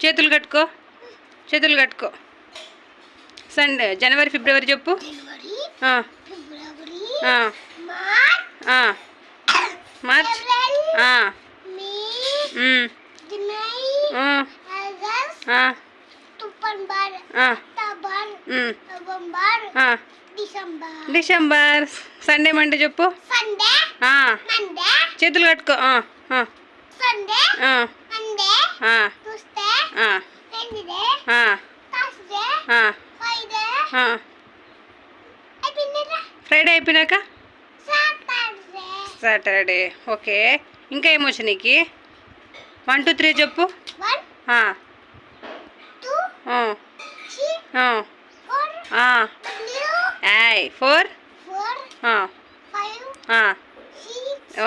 చేతులు కట్టుకో, చేతులు కట్టుకో. సండే జనవరి ఫిబ్రవరి చెప్పు. March, December. సండే మండే చెప్పు. చేతులు కట్టుకో. ఫ్రైడే అయిపోయినాక సాటర్డే. ఓకే, ఇంకా ఏమొచ్చు నీకు? 1 2 3 చెప్పు. 4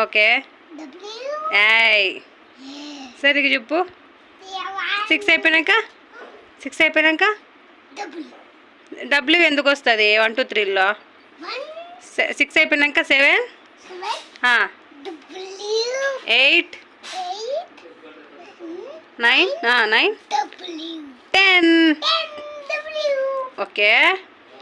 ఓకే. సరిగ్గా చెప్పు. 6 అయిపోయినాక డబ్ల్యూ ఎందుకు వస్తుంది 1 2 3లో? 6 అయిపోయినాక 7 8 9 10. ఓకే,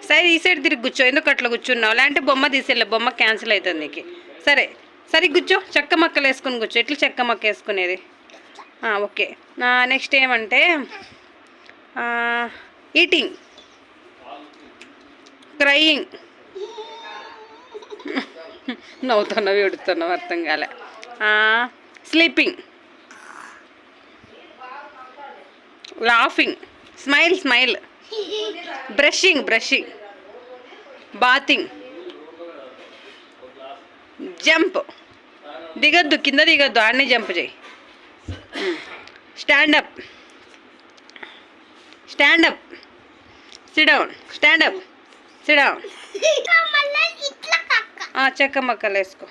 సరే ఈ సైడ్ తిరిగి కూర్చో. ఎందుకు అట్లా కూర్చున్నావు? లేదంటే బొమ్మ తీసేళ్ళ, బొమ్మ క్యాన్సిల్ అవుతుంది నీకు. సరే సరిగ్గా కూర్చో. చెక్క మక్కలు వేసుకుని కూర్చో. ఎట్లా చెక్క మక్క వేసుకునేది? ఓకే. నెక్స్ట్ ఏమంటే ఈటింగ్, క్రయింగ్, నవ్వుతున్నావు ఎడుతున్నావు అర్థం కాలే. Sleeping, laughing, smile, brushing, bathing, jump, దిగద్దు, కింద దిగద్దు, ఆడనే జంప్ చేయి. Stand up, sit down, sit down. చెక్క మక్కలు వేసుకో.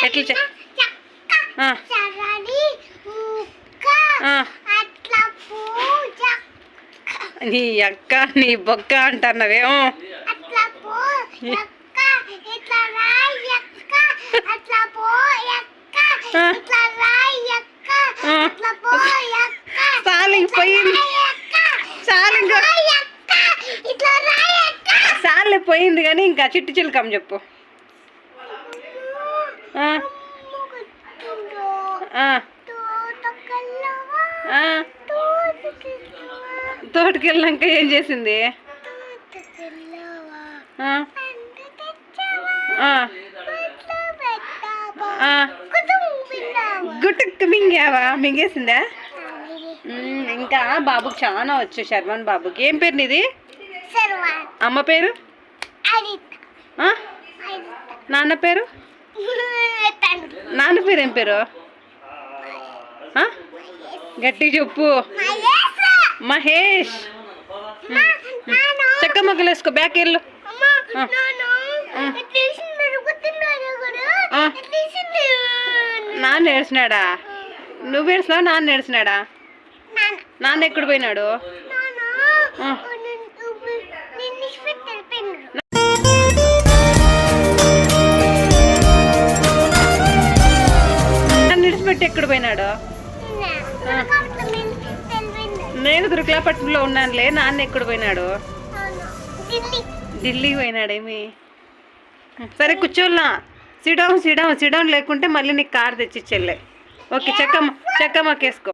ఎట్లా నీ అక్క నీ బొక్క అంటున్నావేమో. సాలి పోయింది కానీ ఇంకా చిట్టి చిలకం చెప్పు. తోటకెళ్ళాక ఏం చేసింది? గుట్టుకు మింగేసిందా? ఇంకా బాబుకి చాలా వచ్చు. శర్వన్ బాబుకి. ఏం పేరు నీది? అమ్మ పేరు? నాన్న పేరు? నాన్న పేరు ఏం పేరు? గట్టి చెప్పు. మహేష్. చెక్క మొక్కలు వేసుకో. బ్యాక్ వెళ్ళు. నాన్న ఏడ్చినాడా? నువ్వు ఏడ్చినావు? నాన్న ఏడ్చినాడా? నాన్న ఎక్కడ పోయినాడు? నన్ను విడిచిపెట్టి ఎక్కడ పోయినాడు? నేను దుర్గాపట్నంలో ఉన్నానులే. నాన్న ఎక్కడ పోయినాడు? ఢిల్లీకి పోయినాడేమి? సరే కూర్చోన్నా. సిడౌన్ లేకుంటే మళ్ళీ నీకు కారు తెచ్చిచ్చెళ్ళే. ఓకే, చెక్క మక్కేసుకో.